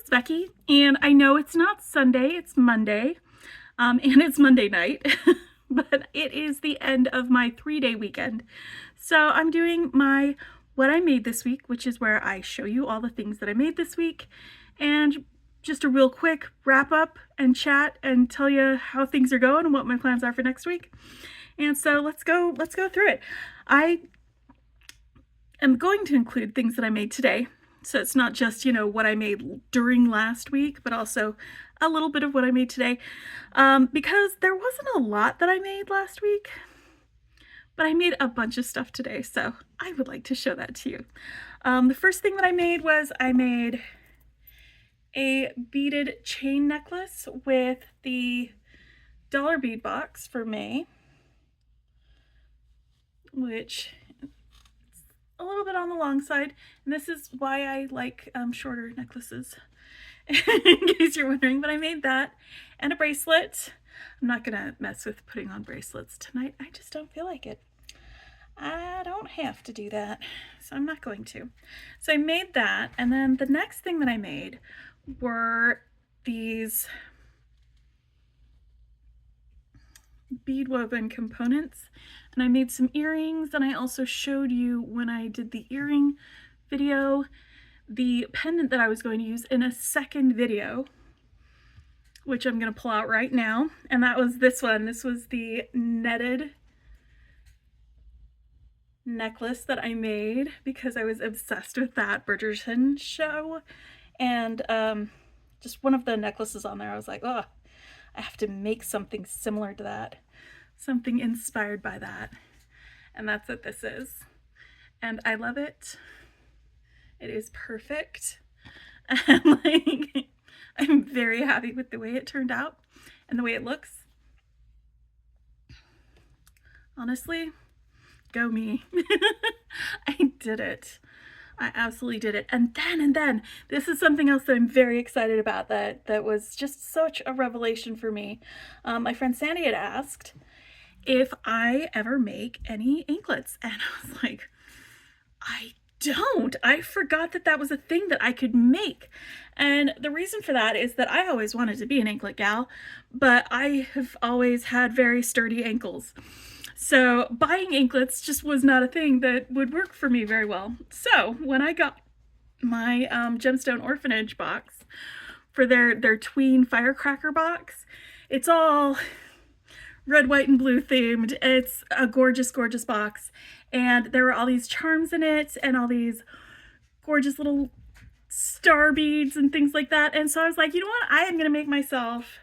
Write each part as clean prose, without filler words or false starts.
it's Becky, and I know it's not Sunday, it's Monday, and it's Monday night, but it is the end of my 3-day weekend. So I'm doing my what I made this week, which is where I show you all the things that I made this week, and just a real quick wrap up and chat and tell you how things are going and what my plans are for next week. And so let's go through it. I am going to include things that I made today. So it's not just, what I made during last week, but also a little bit of what I made today. Because there wasn't a lot that I made last week, but I made a bunch of stuff today. So I would like to show that to you. The first thing that I made was I made a beaded chain necklace with the dollar bead box for May, which a little bit on the long side, and this is why I like shorter necklaces, in case you're wondering. But I made that, and a bracelet. I'm not gonna mess with putting on bracelets tonight. I just don't feel like it. I don't have to do that, so I'm not going to. So I made that, and then the next thing that I made were these bead woven components, and I made some earrings, and I also showed you when I did the earring video the pendant that I was going to use in a second video, which I'm going to pull out right now, and that was this one. This was the netted necklace that I made because I was obsessed with that Bridgerton show, and just one of the necklaces on there, I was like, oh, I have to make something similar to that, something inspired by that. And that's what this is. And I love it. It is perfect. And I'm very happy with the way it turned out and the way it looks. Honestly, go me. I did it. I absolutely did it. And then, this is something else that I'm very excited about that was just such a revelation for me. My friend Sandy had asked if I ever make any anklets, and I was like, I don't. I forgot that was a thing that I could make. And the reason for that is that I always wanted to be an anklet gal, but I have always had very sturdy ankles. So buying anklets just was not a thing that would work for me very well. So when I got my Gemstone Orphanage box for their tween firecracker box, it's all red, white, and blue themed. It's a gorgeous, gorgeous box. And there were all these charms in it and all these gorgeous little star beads and things like that. And so I was like, you know what? I am going to make myself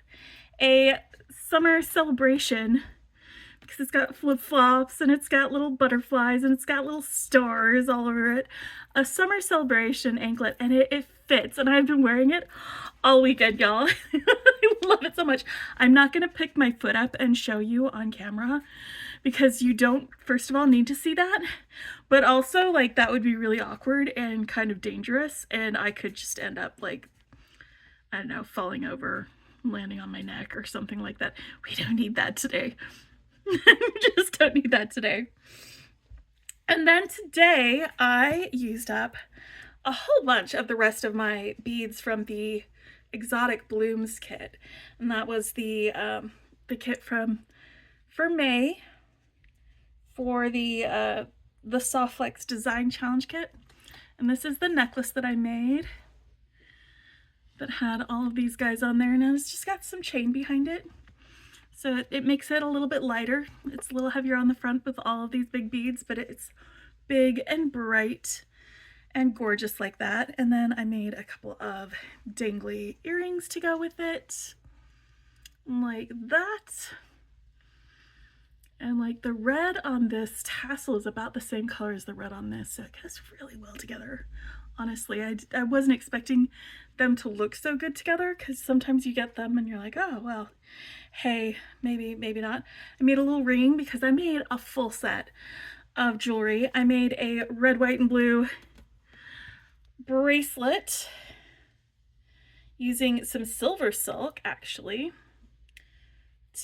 a summer celebration, because it's got flip-flops and it's got little butterflies and it's got little stars all over it. A summer celebration anklet, and it fits, and I've been wearing it all weekend, y'all. I love it so much. I'm not gonna pick my foot up and show you on camera because you don't, first of all, need to see that, but also that would be really awkward and kind of dangerous, and I could just end up I don't know, falling over, landing on my neck or something like that. We don't need that today. Just don't need that today. And then today I used up a whole bunch of the rest of my beads from the Exotic Blooms kit, and that was the kit for May for the Soft Flex Design Challenge kit. And this is the necklace that I made that had all of these guys on there, and it's just got some chain behind it. So it makes it a little bit lighter. It's a little heavier on the front with all of these big beads, but it's big and bright and gorgeous like that. And then I made a couple of dangly earrings to go with it, like that. And the red on this tassel is about the same color as the red on this, so it goes really well together. Honestly, I wasn't expecting them to look so good together, because sometimes you get them and you're like, oh, well, hey, maybe not. I made a little ring because I made a full set of jewelry. I made a red, white, and blue bracelet using some silver silk, actually,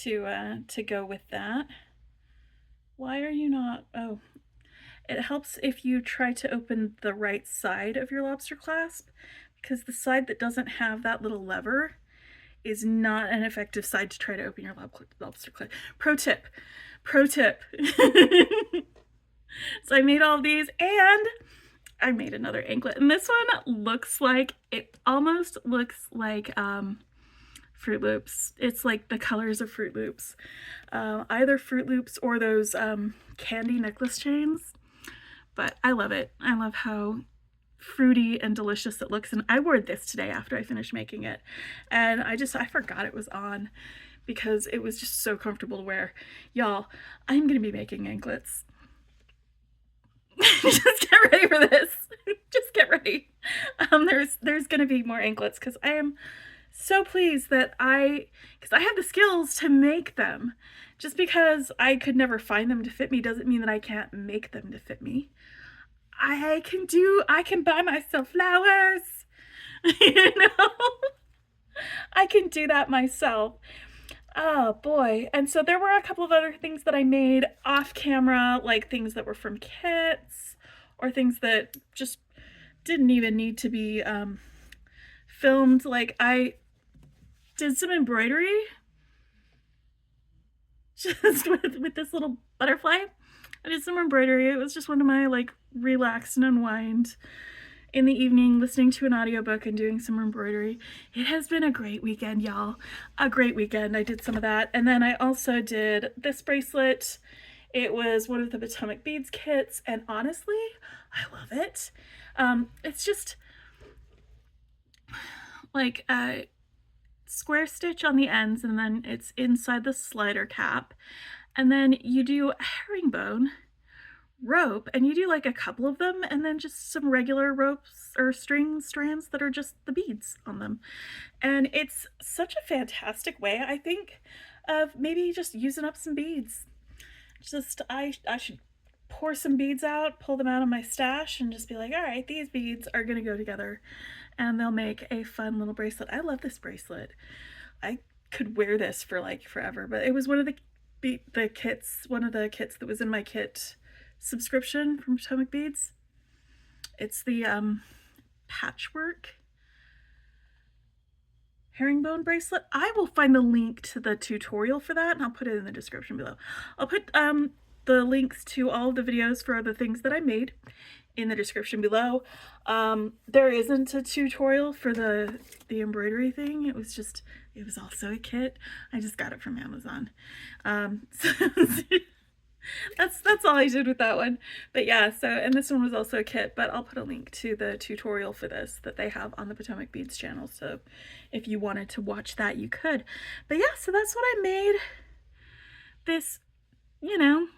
to go with that. Why are you not? Oh. It helps if you try to open the right side of your lobster clasp, because the side that doesn't have that little lever is not an effective side to try to open your lobster clay. Pro tip. So I made all of these, and I made another anklet, and this one looks like, it almost looks like Fruit Loops. It's like the colors of Fruit Loops. Either Fruit Loops or those candy necklace chains. But I love it. I love how fruity and delicious it looks. And I wore this today after I finished making it. And I forgot it was on because it was just so comfortable to wear. Y'all, I'm going to be making anklets. Just get ready for this. Just get ready. There's going to be more anklets because I am so pleased that because I have the skills to make them. Just because I could never find them to fit me doesn't mean that I can't make them to fit me. I can buy myself flowers, you know? I can do that myself. Oh boy. And so there were a couple of other things that I made off camera, like things that were from kits or things that just didn't even need to be filmed. Like I did some embroidery just with this little butterfly. I did some embroidery. It was just one of my like relax and unwind in the evening, listening to an audiobook and doing some embroidery. It has been a great weekend, y'all. A great weekend. I did some of that. And then I also did this bracelet. It was one of the Potomac Beads kits, and honestly, I love it. It's just like a square stitch on the ends, and then it's inside the slider cap. And then you do a herringbone rope, and you do like a couple of them, and then just some regular ropes or strands that are just the beads on them. And it's such a fantastic way, I think, of maybe just using up some beads. I should pour some beads out, pull them out of my stash, and just be like, all right, these beads are gonna go together and they'll make a fun little bracelet. I love this bracelet. I could wear this for like forever, but it was one of the kits, one of the kits that was in my kit subscription from Potomac Beads. It's the patchwork herringbone bracelet. I will find the link to the tutorial for that, and I'll put it in the description below. I'll put the links to all of the videos for the things that I made in the description below. There isn't a tutorial for the embroidery thing. It was also a kit. I just got it from Amazon. So that's all I did with that one. But yeah, and this one was also a kit, but I'll put a link to the tutorial for this that they have on the Potomac Beads channel. So if you wanted to watch that, you could. But yeah, so that's what I made this, you know,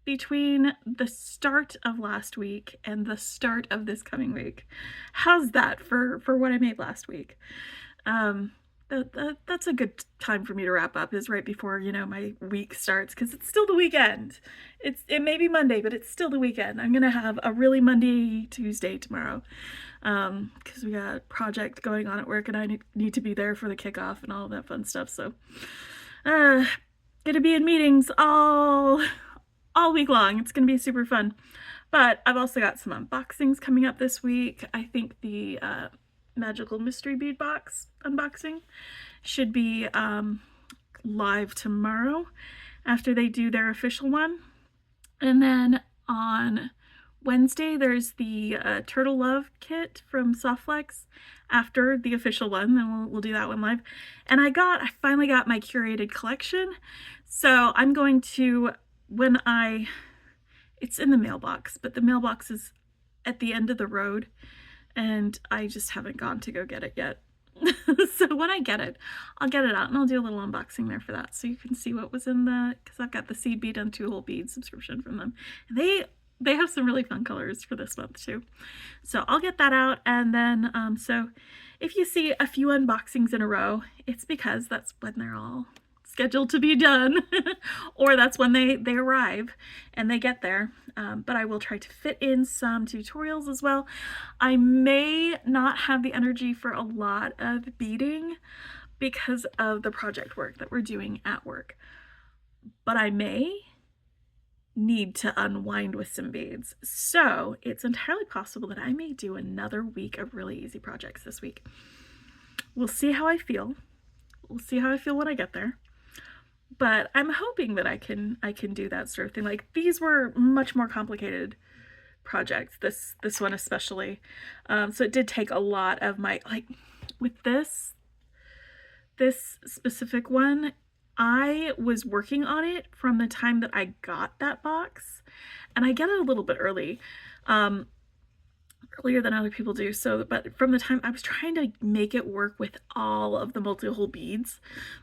between the start of last week and the start of this coming week. How's that for what I made last week? That's a good time for me to wrap up, is right before, you know, my week starts, because it's still the weekend. It may be Monday, but it's still the weekend. I'm gonna have a really Monday Tuesday tomorrow, because we got a project going on at work and I need to be there for the kickoff and all that fun stuff. So gonna be in meetings all week long. It's gonna be super fun. But I've also got some unboxings coming up this week. I think the Magical Mystery Bead Box unboxing should be live tomorrow after they do their official one. And then on Wednesday there's the Turtle Love kit from Softflex after the official one. Then we'll do that one live. And I finally got my curated collection. So I'm going to, it's in the mailbox, but the mailbox is at the end of the road and I just haven't gone to go get it yet. So when I get it, I'll get it out and I'll do a little unboxing there for that, so you can see what was in because I've got the Seed Bead and 2 Hole Bead subscription from them. They have some really fun colors for this month too. So I'll get that out, and then so if you see a few unboxings in a row, it's because that's when they're all scheduled to be done or that's when they arrive and they get there. But I will try to fit in some tutorials as well. I may not have the energy for a lot of beading because of the project work that we're doing at work, but I may need to unwind with some beads. So it's entirely possible that I may do another week of really easy projects this week. We'll see how I feel. We'll see how I feel when I get there. But I'm hoping that I can do that sort of thing. Like, these were much more complicated projects, this one especially. So it did take a lot of my, like, with this specific one, I was working on it from the time that I got that box, and I get it a little bit early, earlier than other people do. So, but from the time I was trying to make it work with all of the multi-hole beads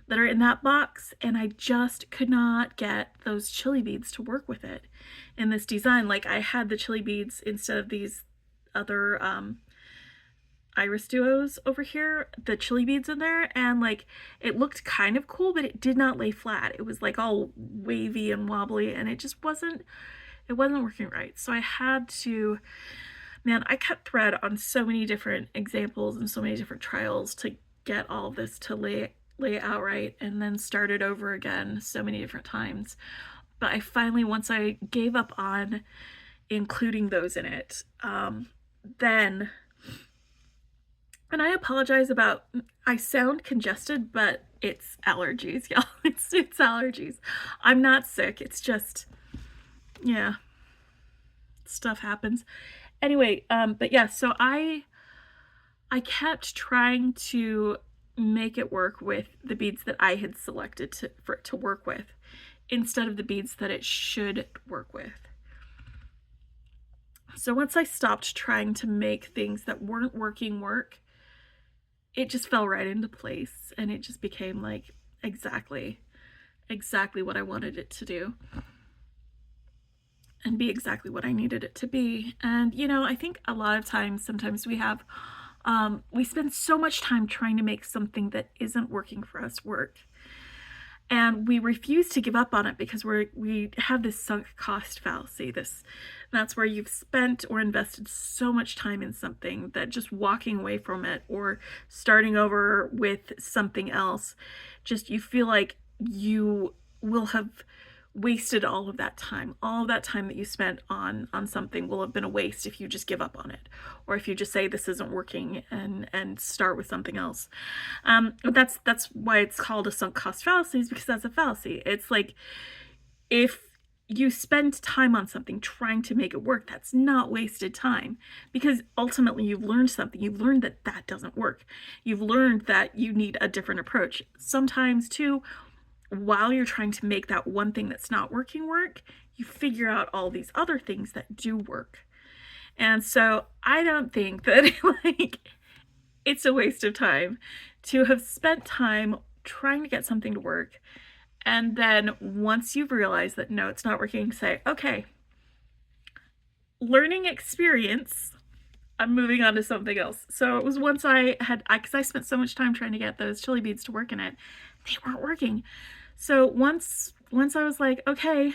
that are in that box, and I just could not get those chili beads to work with it in this design. Like, I had the chili beads instead of these other iris duos over here, the chili beads in there, and like, it looked kind of cool, but it did not lay flat. It was like all wavy and wobbly, and it just wasn't working right. So I had to, man, I cut thread on so many different examples and so many different trials to get all of this to lay out right, and then started over again so many different times. But I finally, once I gave up on including those in it, then, and I apologize about, I sound congested, but it's allergies, y'all. It's allergies. I'm not sick. It's just, yeah, stuff happens. Anyway, but yeah, so I kept trying to make it work with the beads that I had selected for it to work with, instead of the beads that it should work with. So once I stopped trying to make things that weren't working work, it just fell right into place, and it just became like exactly what I wanted it to do, and be exactly what I needed it to be. And you know, I think a lot of times, sometimes we have, we spend so much time trying to make something that isn't working for us work, and we refuse to give up on it because we have this sunk cost fallacy. That's where you've spent or invested so much time in something that just walking away from it or starting over with something else, just, you feel like you will have wasted all of that time. All of that time that you spent on something will have been a waste if you just give up on it, or if you just say this isn't working and start with something else. That's why it's called a sunk cost fallacy, is because that's a fallacy. It's like, if you spend time on something trying to make it work, that's not wasted time, because ultimately you've learned something. You've learned that that doesn't work. You've learned that you need a different approach. Sometimes too, while you're trying to make that one thing that's not working work, you figure out all these other things that do work. And so I don't think that like, it's a waste of time to have spent time trying to get something to work, and then once you've realized that no, it's not working, say, okay, learning experience, I'm moving on to something else. So it was once because I spent so much time trying to get those chili beads to work in it, they weren't working. So once I was like, okay,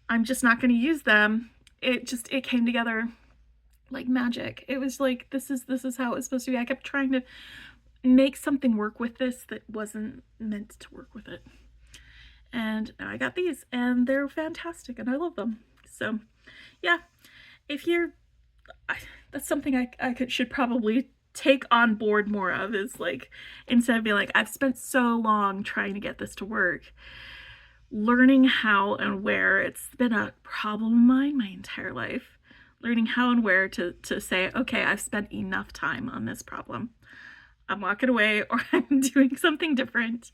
I'm just not going to use them, it came together like magic. It was like, this is how it was supposed to be. I kept trying to make something work with this that wasn't meant to work with it. And now I got these, and they're fantastic, and I love them. So yeah, that's something I should probably take on board more of, is like, instead of being like, I've spent so long trying to get this to work, learning how and where. It's been a problem of mine my entire life, learning how and where to say, okay, I've spent enough time on this problem, I'm walking away, or I'm doing something different,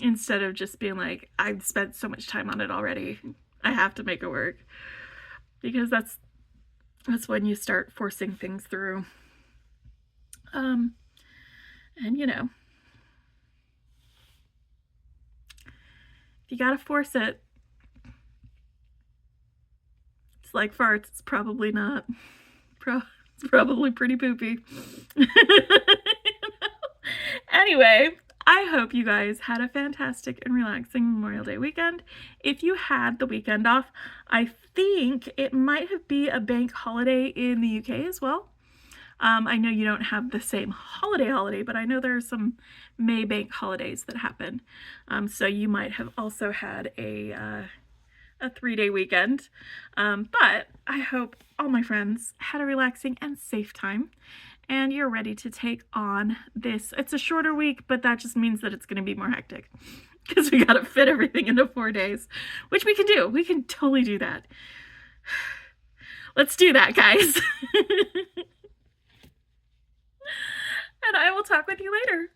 instead of just being like, I've spent so much time on it already, I have to make it work. Because that's when you start forcing things through. And you know, if you gotta force it, it's like farts, it's probably not. It's probably pretty poopy. Anyway, I hope you guys had a fantastic and relaxing Memorial Day weekend. If you had the weekend off, I think it might be a bank holiday in the UK as well. I know you don't have the same holiday, but I know there are some May bank holidays that happen. So you might have also had a a 3-day weekend. But I hope all my friends had a relaxing and safe time, and you're ready to take on this. It's a shorter week, but that just means that it's going to be more hectic because we got to fit everything into 4 days, which we can do. We can totally do that. Let's do that, guys. And I will talk with you later.